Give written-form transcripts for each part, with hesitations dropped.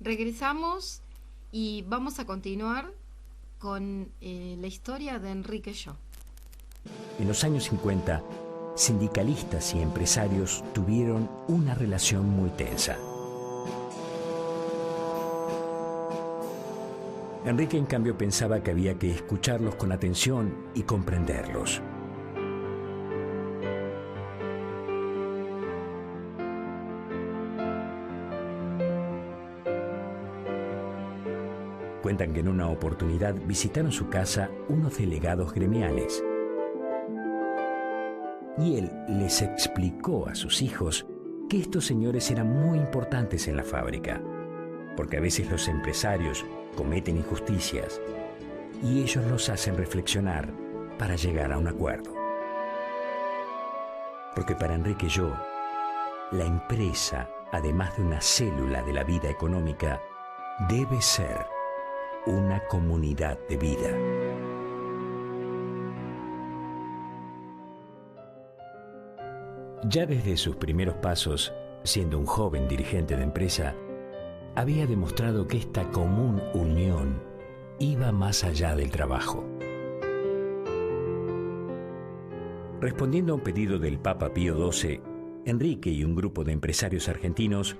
Regresamos y vamos a continuar con la historia de Enrique Llo. En los años 50, sindicalistas y empresarios tuvieron una relación muy tensa. Enrique, en cambio, pensaba que había que escucharlos con atención y comprenderlos. Cuentan que en una oportunidad visitaron su casa unos delegados gremiales. Y él les explicó a sus hijos que estos señores eran muy importantes en la fábrica, porque a veces los empresarios cometen injusticias y ellos los hacen reflexionar para llegar a un acuerdo. Porque para Enrique Llo, la empresa, además de una célula de la vida económica, debe ser una comunidad de vida. Ya desde sus primeros pasos, siendo un joven dirigente de empresa, había demostrado que esta común unión iba más allá del trabajo. Respondiendo a un pedido del Papa Pío XII, Enrique y un grupo de empresarios argentinos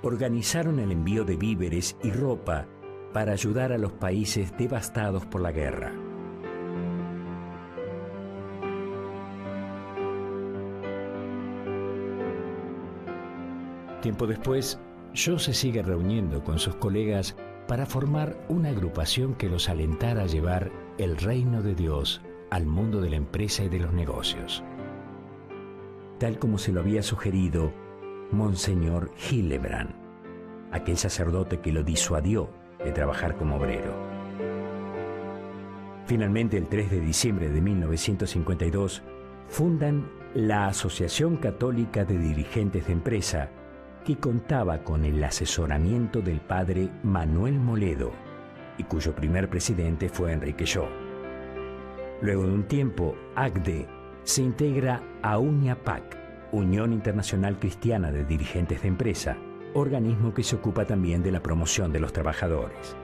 organizaron el envío de víveres y ropa para ayudar a los países devastados por la guerra. Tiempo después, Llo se sigue reuniendo con sus colegas para formar una agrupación que los alentara a llevar el reino de Dios al mundo de la empresa y de los negocios. Tal como se lo había sugerido Monseñor Hildebrand, aquel sacerdote que lo disuadió de trabajar como obrero. Finalmente, el 3 de diciembre de 1952, fundan la Asociación Católica de Dirigentes de Empresa, que contaba con el asesoramiento del padre Manuel Moledo y cuyo primer presidente fue Enrique Llo. Luego de un tiempo, ACDE se integra a UNIAPAC, Unión Internacional Cristiana de Dirigentes de Empresa, organismo que se ocupa también de la promoción de los trabajadores.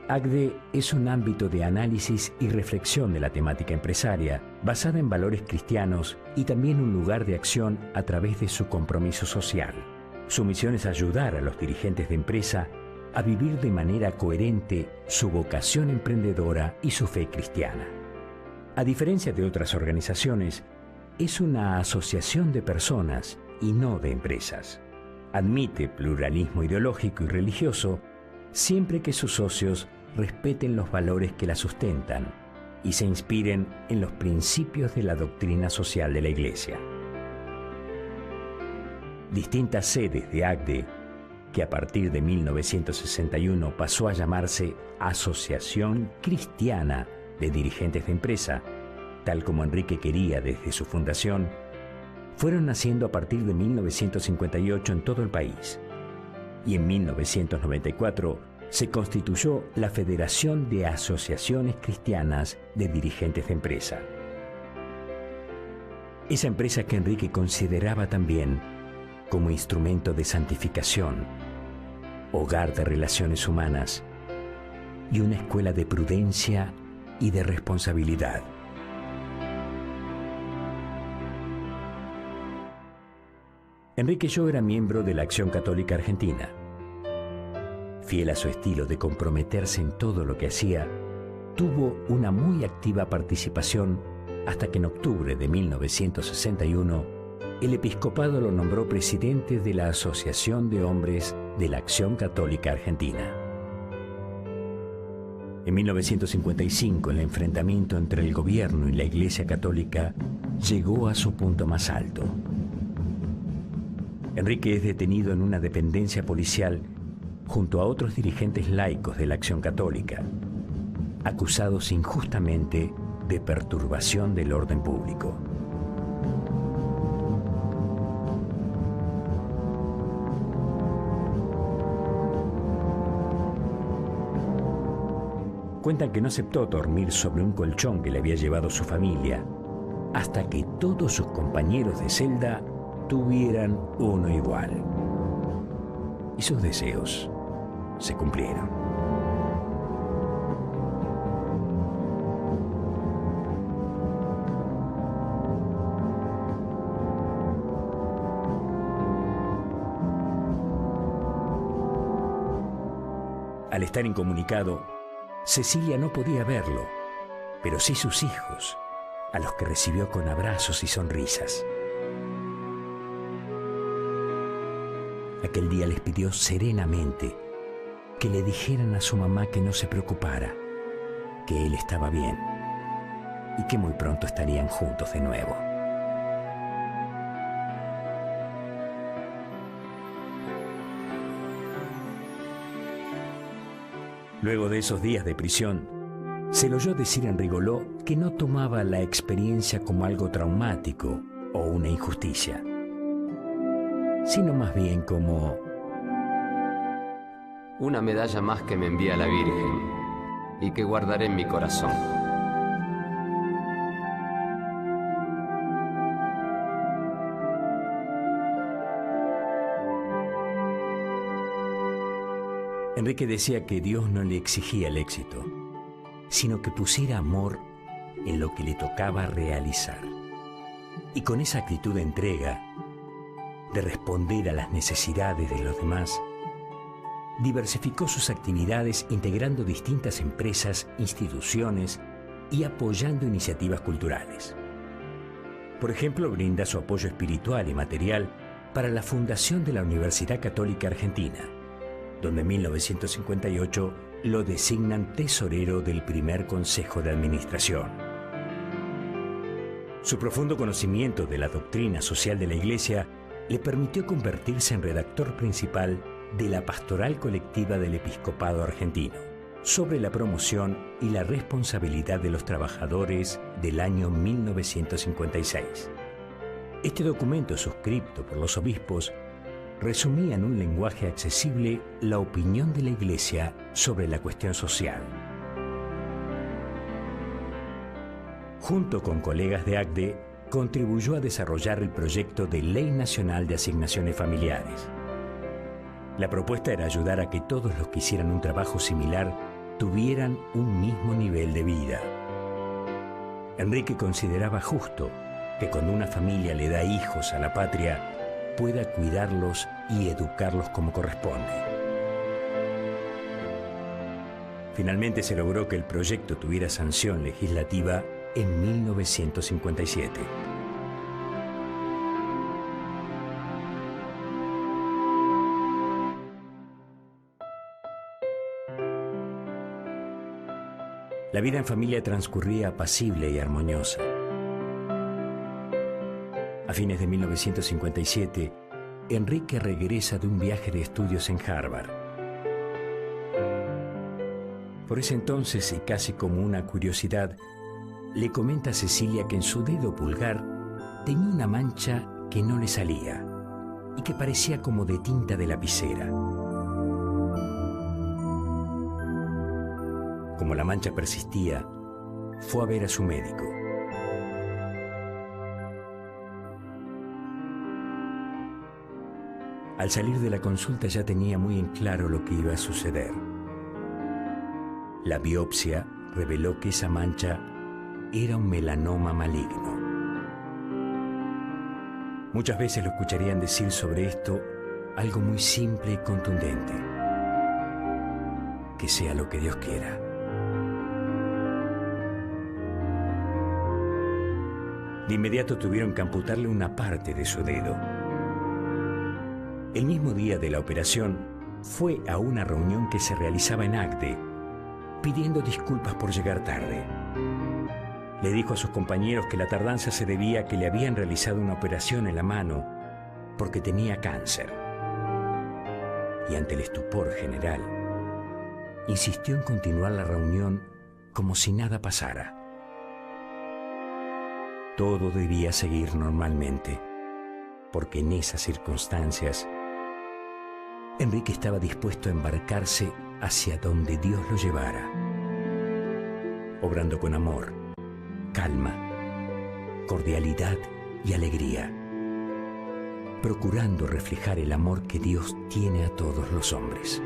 ACDE es un ámbito de análisis y reflexión de la temática empresaria, basada en valores cristianos y también un lugar de acción a través de su compromiso social. Su misión es ayudar a los dirigentes de empresa a vivir de manera coherente su vocación emprendedora y su fe cristiana. A diferencia de otras organizaciones, es una asociación de personas y no de empresas. Admite pluralismo ideológico y religioso siempre que sus socios respeten los valores que la sustentan y se inspiren en los principios de la doctrina social de la Iglesia. Distintas sedes de ACDE, que a partir de 1961 pasó a llamarse Asociación Cristiana de Dirigentes de Empresa, tal como Enrique quería desde su fundación, fueron naciendo a partir de 1958 en todo el país. Y en 1994 se constituyó la Federación de Asociaciones Cristianas de Dirigentes de Empresa. Esa empresa que Enrique consideraba también como instrumento de santificación, hogar de relaciones humanas y una escuela de prudencia y de responsabilidad. Enrique Llo era miembro de la Acción Católica Argentina. Fiel a su estilo de comprometerse en todo lo que hacía, tuvo una muy activa participación hasta que en octubre de 1961 el episcopado lo nombró presidente de la Asociación de Hombres de la Acción Católica Argentina. En 1955, el enfrentamiento entre el gobierno y la Iglesia Católica llegó a su punto más alto. Enrique es detenido en una dependencia policial junto a otros dirigentes laicos de la Acción Católica, acusados injustamente de perturbación del orden público. Cuentan que no aceptó dormir sobre un colchón que le había llevado su familia, hasta que todos sus compañeros de celda tuvieran uno igual. Y sus deseos se cumplieron. Al estar incomunicado, Cecilia no podía verlo, pero sí sus hijos, a los que recibió con abrazos y sonrisas. Aquel día les pidió serenamente que le dijeran a su mamá que no se preocupara, que él estaba bien y que muy pronto estarían juntos de nuevo. Luego de esos días de prisión, se le oyó decir en Rigoló que no tomaba la experiencia como algo traumático o una injusticia, sino más bien como una medalla más que me envía la Virgen y que guardaré en mi corazón. Enrique decía que Dios no le exigía el éxito, sino que pusiera amor en lo que le tocaba realizar. Y con esa actitud de entrega, de responder a las necesidades de los demás, diversificó sus actividades integrando distintas empresas, instituciones y apoyando iniciativas culturales. Por ejemplo, brinda su apoyo espiritual y material para la fundación de la Universidad Católica Argentina, donde en 1958 lo designan tesorero del primer Consejo de Administración. Su profundo conocimiento de la doctrina social de la Iglesia le permitió convertirse en redactor principal de la Pastoral Colectiva del Episcopado Argentino sobre la promoción y la responsabilidad de los trabajadores del año 1956. Este documento, suscrito por los obispos, resumía en un lenguaje accesible la opinión de la Iglesia sobre la cuestión social. Junto con colegas de ACDE, contribuyó a desarrollar el proyecto de Ley Nacional de Asignaciones Familiares. La propuesta era ayudar a que todos los que hicieran un trabajo similar tuvieran un mismo nivel de vida. Enrique consideraba justo que cuando una familia le da hijos a la patria, pueda cuidarlos y educarlos como corresponde. Finalmente se logró que el proyecto tuviera sanción legislativa en 1957. La vida en familia transcurría apacible y armoniosa. A fines de 1957, Enrique regresa de un viaje de estudios en Harvard. Por ese entonces, y casi como una curiosidad, le comenta a Cecilia que en su dedo pulgar tenía una mancha que no le salía y que parecía como de tinta de lapicera. Como la mancha persistía, fue a ver a su médico. Al salir de la consulta ya tenía muy en claro lo que iba a suceder. La biopsia reveló que esa mancha era un melanoma maligno. Muchas veces lo escucharían decir sobre esto algo muy simple y contundente: que sea lo que Dios quiera. De inmediato tuvieron que amputarle una parte de su dedo. El mismo día de la operación, fue a una reunión que se realizaba en ACDE, pidiendo disculpas por llegar tarde. Le dijo a sus compañeros que la tardanza se debía a que le habían realizado una operación en la mano porque tenía cáncer. Y ante el estupor general, insistió en continuar la reunión como si nada pasara. Todo debía seguir normalmente, porque en esas circunstancias Enrique estaba dispuesto a embarcarse hacia donde Dios lo llevara, obrando con amor, calma, cordialidad y alegría, procurando reflejar el amor que Dios tiene a todos los hombres.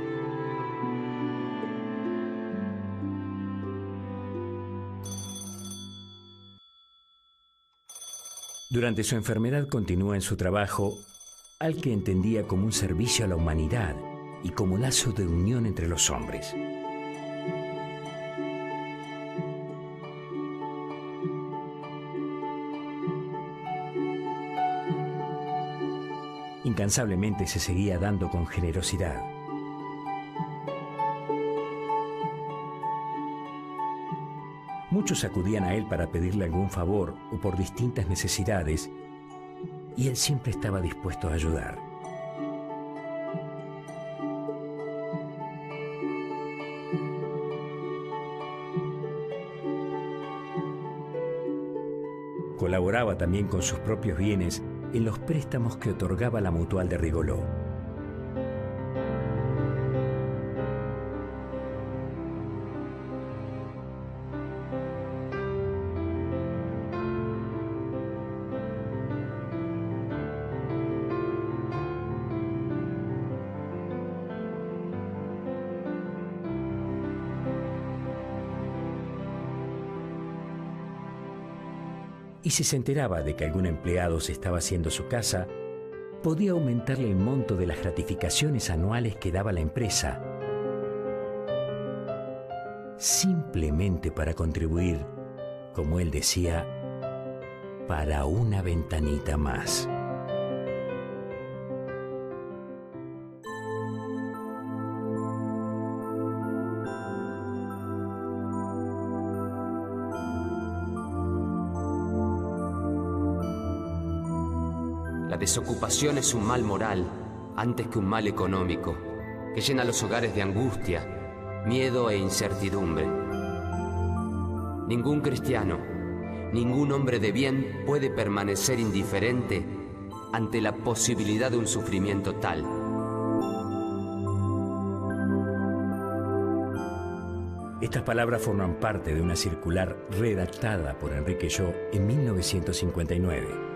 Durante su enfermedad continúa en su trabajo, al que entendía como un servicio a la humanidad y como lazo de unión entre los hombres. Incansablemente se seguía dando con generosidad. Muchos acudían a él para pedirle algún favor o por distintas necesidades, y él siempre estaba dispuesto a ayudar. Colaboraba también con sus propios bienes en los préstamos que otorgaba la Mutual de Rigoló. Y si se enteraba de que algún empleado se estaba haciendo su casa, podía aumentarle el monto de las gratificaciones anuales que daba la empresa, simplemente para contribuir, como él decía, para una ventanita más. La desocupación es un mal moral antes que un mal económico, que llena los hogares de angustia, miedo e incertidumbre. Ningún cristiano, ningún hombre de bien puede permanecer indiferente ante la posibilidad de un sufrimiento tal. Estas palabras forman parte de una circular redactada por Enrique Llo en 1959.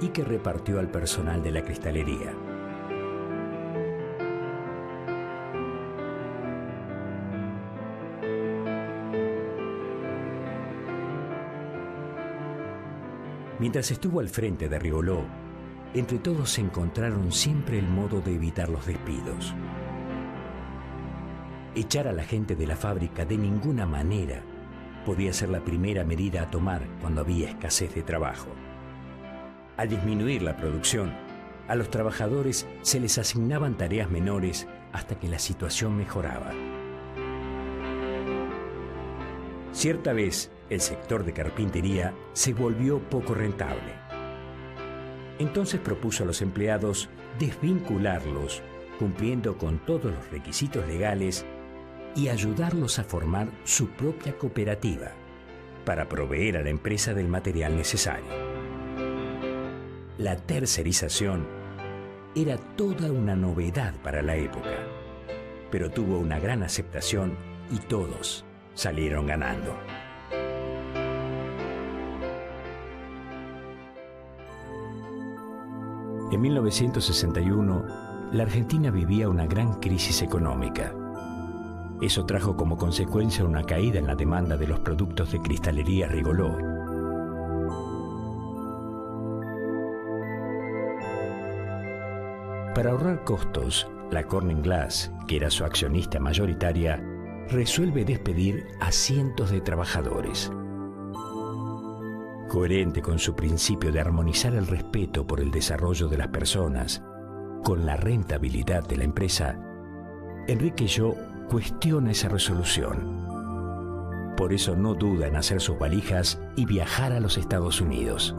Y que repartió al personal de la cristalería. Mientras estuvo al frente de Rigoló, entre todos se encontraron siempre el modo de evitar los despidos. Echar a la gente de la fábrica de ninguna manera podía ser la primera medida a tomar cuando había escasez de trabajo. Al disminuir la producción, a los trabajadores se les asignaban tareas menores hasta que la situación mejoraba. Cierta vez, el sector de carpintería se volvió poco rentable. Entonces propuso a los empleados desvincularlos, cumpliendo con todos los requisitos legales, y ayudarlos a formar su propia cooperativa para proveer a la empresa del material necesario. La tercerización era toda una novedad para la época, pero tuvo una gran aceptación y todos salieron ganando. En 1961, la Argentina vivía una gran crisis económica. Eso trajo como consecuencia una caída en la demanda de los productos de cristalería Rigoló. Para ahorrar costos, la Corning Glass, que era su accionista mayoritaria, resuelve despedir a cientos de trabajadores. Coherente con su principio de armonizar el respeto por el desarrollo de las personas con la rentabilidad de la empresa, Enrique Llo cuestiona esa resolución. Por eso no duda en hacer sus valijas y viajar a los Estados Unidos.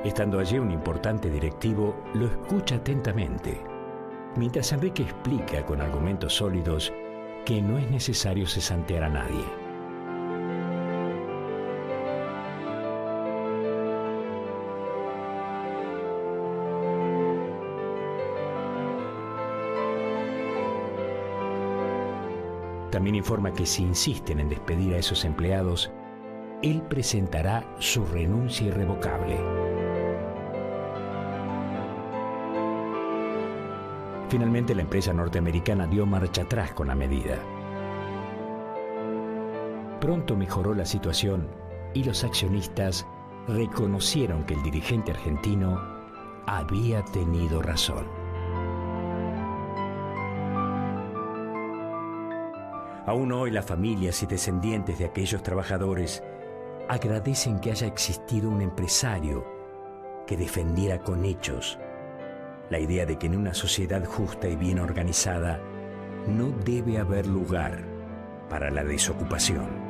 Estando allí, un importante directivo lo escucha atentamente, mientras Enrique explica con argumentos sólidos que no es necesario cesantear a nadie. También informa que si insisten en despedir a esos empleados, él presentará su renuncia irrevocable. Finalmente, la empresa norteamericana dio marcha atrás con la medida. Pronto mejoró la situación y los accionistas reconocieron que el dirigente argentino había tenido razón. Aún hoy las familias y descendientes de aquellos trabajadores agradecen que haya existido un empresario que defendiera con hechos la idea de que en una sociedad justa y bien organizada no debe haber lugar para la desocupación.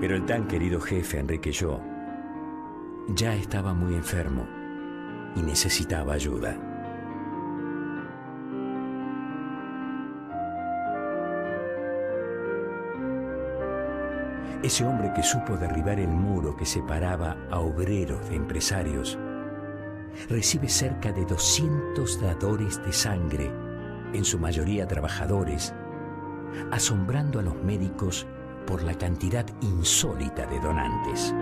Pero el tan querido jefe Enrique Llo ya estaba muy enfermo y necesitaba ayuda. Ese hombre que supo derribar el muro que separaba a obreros de empresarios recibe cerca de 200 dadores de sangre, en su mayoría trabajadores, asombrando a los médicos por la cantidad insólita de donantes.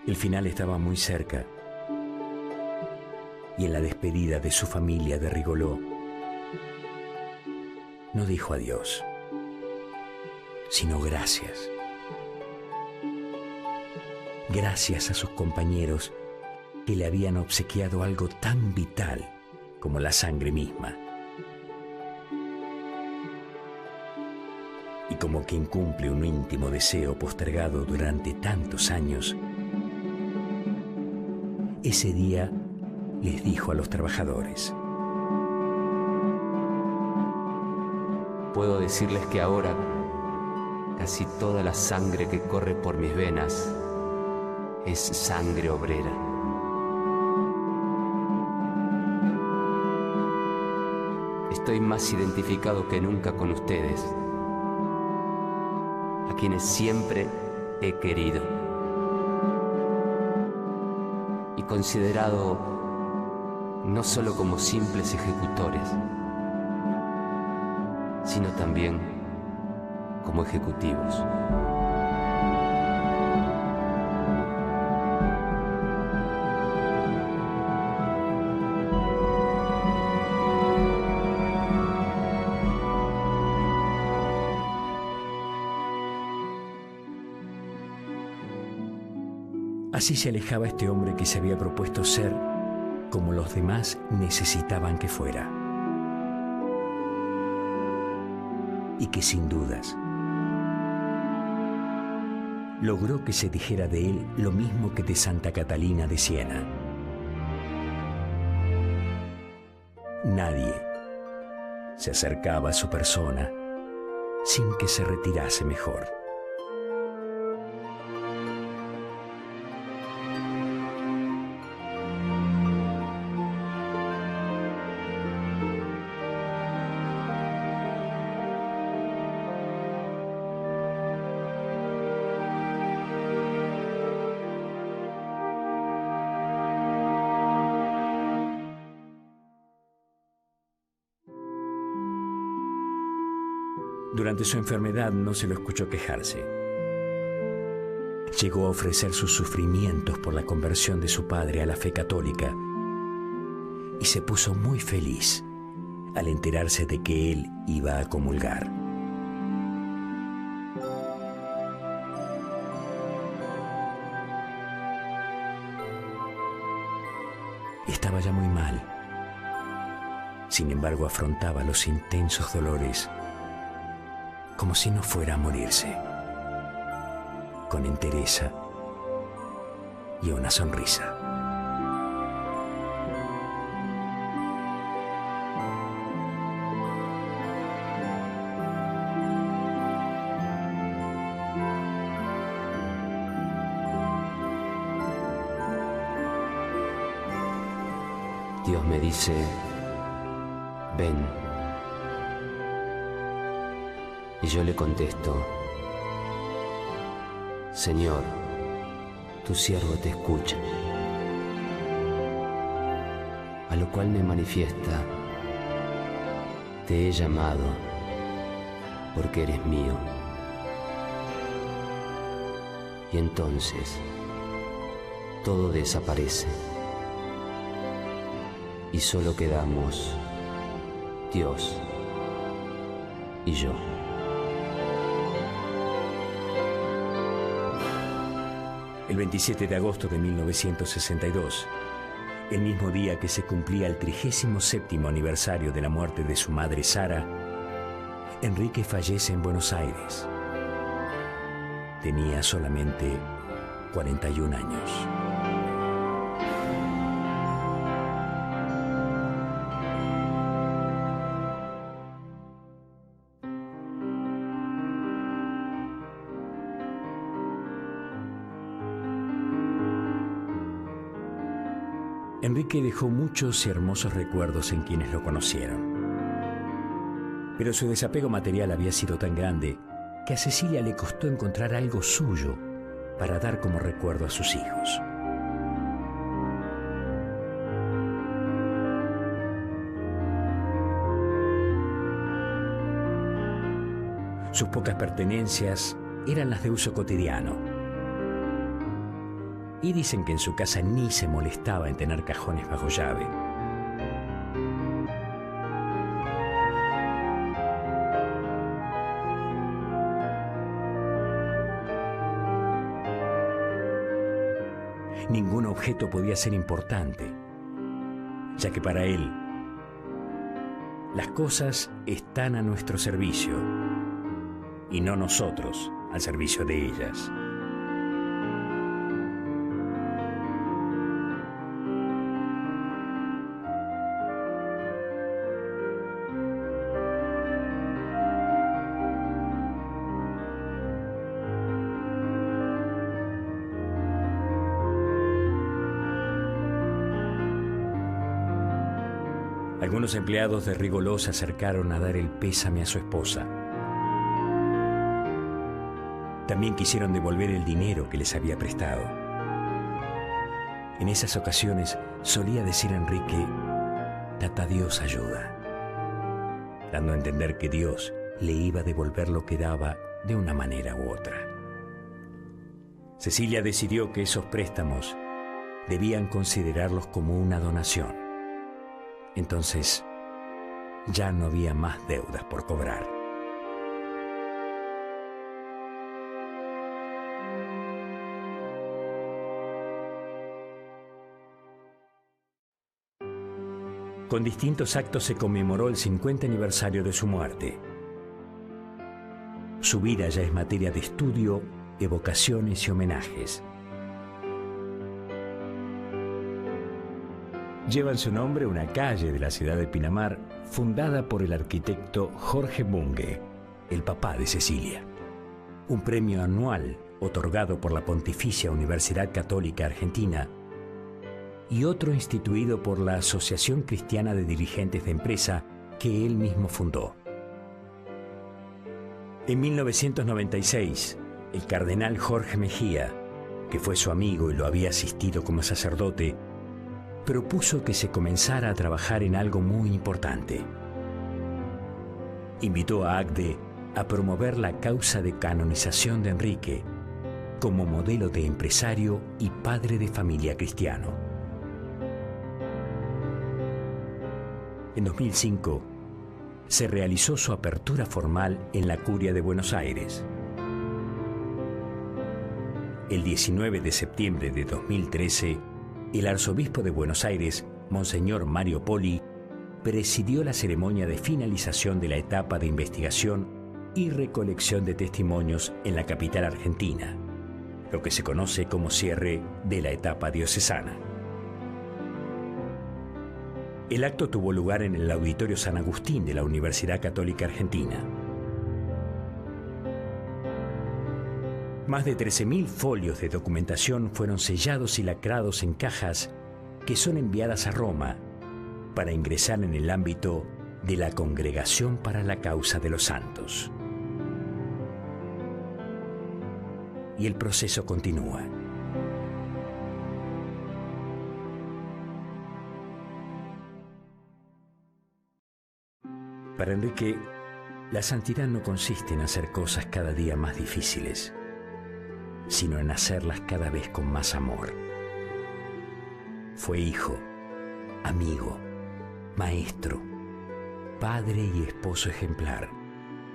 El final estaba muy cerca, y en la despedida de su familia de Rigoló, no dijo adiós, sino gracias. Gracias a sus compañeros que le habían obsequiado algo tan vital como la sangre misma. Y como quien cumple un íntimo deseo postergado durante tantos años, ese día les dijo a los trabajadores: puedo decirles que ahora casi toda la sangre que corre por mis venas es sangre obrera. Estoy más identificado que nunca con ustedes, a quienes siempre he querido y considerado no solo como simples ejecutores, sino también como ejecutivos. Así se alejaba este hombre que se había propuesto ser como los demás necesitaban que fuera. Y que sin dudas logró que se dijera de él lo mismo que de Santa Catalina de Siena. Nadie se acercaba a su persona sin que se retirase mejor. Durante su enfermedad no se lo escuchó quejarse. Llegó a ofrecer sus sufrimientos por la conversión de su padre a la fe católica y se puso muy feliz al enterarse de que él iba a comulgar. Estaba ya muy mal. Sin embargo, afrontaba los intensos dolores como si no fuera a morirse, con entereza y una sonrisa. Dios me dice, ven. Y yo le contesto, Señor, tu siervo te escucha. A lo cual me manifiesta, te he llamado porque eres mío. Y entonces todo desaparece y solo quedamos Dios y yo. El 27 de agosto de 1962, el mismo día que se cumplía el 37º aniversario de la muerte de su madre Sara, Enrique fallece en Buenos Aires. Tenía solamente 41 años. Enrique dejó muchos y hermosos recuerdos en quienes lo conocieron. Pero su desapego material había sido tan grande que a Cecilia le costó encontrar algo suyo para dar como recuerdo a sus hijos. Sus pocas pertenencias eran las de uso cotidiano. Y dicen que en su casa ni se molestaba en tener cajones bajo llave. Ningún objeto podía ser importante, ya que para él las cosas están a nuestro servicio y no nosotros al servicio de ellas. Algunos empleados de Rigoló se acercaron a dar el pésame a su esposa. También quisieron devolver el dinero que les había prestado. En esas ocasiones solía decir Enrique, Tata Dios ayuda, dando a entender que Dios le iba a devolver lo que daba de una manera u otra. Cecilia decidió que esos préstamos debían considerarlos como una donación. Entonces, ya no había más deudas por cobrar. Con distintos actos se conmemoró el 50 aniversario de su muerte. Su vida ya es materia de estudio, evocaciones y homenajes. Lleva en su nombre una calle de la ciudad de Pinamar, fundada por el arquitecto Jorge Bunge, el papá de Cecilia. Un premio anual otorgado por la Pontificia Universidad Católica Argentina y otro instituido por la Asociación Cristiana de Dirigentes de Empresa que él mismo fundó. En 1996, el cardenal Jorge Mejía, que fue su amigo y lo había asistido como sacerdote, propuso que se comenzara a trabajar en algo muy importante. Invitó a ACDE a promover la causa de canonización de Enrique como modelo de empresario y padre de familia cristiano. En 2005, se realizó su apertura formal en la Curia de Buenos Aires. El 19 de septiembre de 2013, el arzobispo de Buenos Aires, Monseñor Mario Poli, presidió la ceremonia de finalización de la etapa de investigación y recolección de testimonios en la capital argentina, lo que se conoce como cierre de la etapa diocesana. El acto tuvo lugar en el Auditorio San Agustín de la Universidad Católica Argentina. Más de 13.000 folios de documentación fueron sellados y lacrados en cajas que son enviadas a Roma para ingresar en el ámbito de la Congregación para la Causa de los Santos. Y el proceso continúa. Para Enrique, la santidad no consiste en hacer cosas cada día más difíciles, sino en hacerlas cada vez con más amor. Fue hijo, amigo, maestro, padre y esposo ejemplar,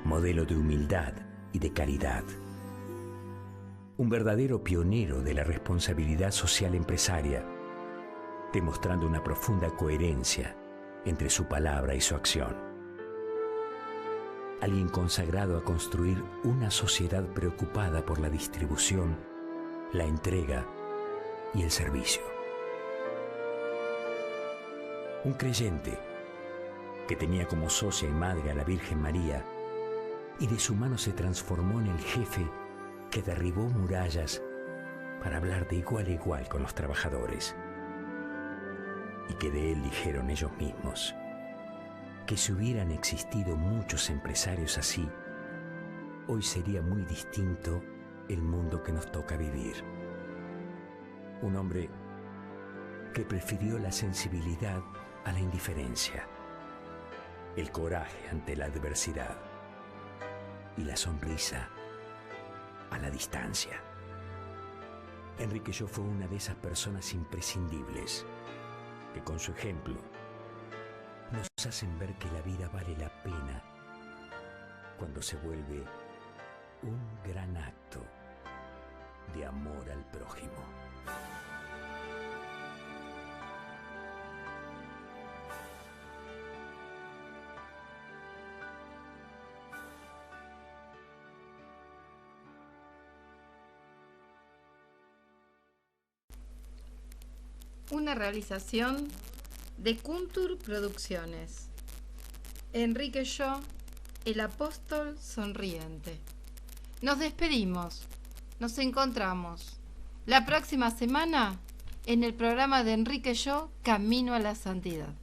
modelo de humildad y de caridad. Un verdadero pionero de la responsabilidad social empresaria, demostrando una profunda coherencia entre su palabra y su acción. Alguien consagrado a construir una sociedad preocupada por la distribución, la entrega y el servicio. Un creyente que tenía como socia y madre a la Virgen María, y de su mano se transformó en el jefe que derribó murallas para hablar de igual a igual con los trabajadores, y que de él dijeron ellos mismos que si hubieran existido muchos empresarios así, hoy sería muy distinto el mundo que nos toca vivir. Un hombre que prefirió la sensibilidad a la indiferencia, el coraje ante la adversidad y la sonrisa a la distancia. Enrique Yo fue una de esas personas imprescindibles que con su ejemplo nos hacen ver que la vida vale la pena cuando se vuelve un gran acto de amor al prójimo. Una realización de Kuntur Producciones. Enrique Yo, el apóstol sonriente. Nos despedimos. Nos encontramos la próxima semana en el programa de Enrique Yo, Camino a la Santidad.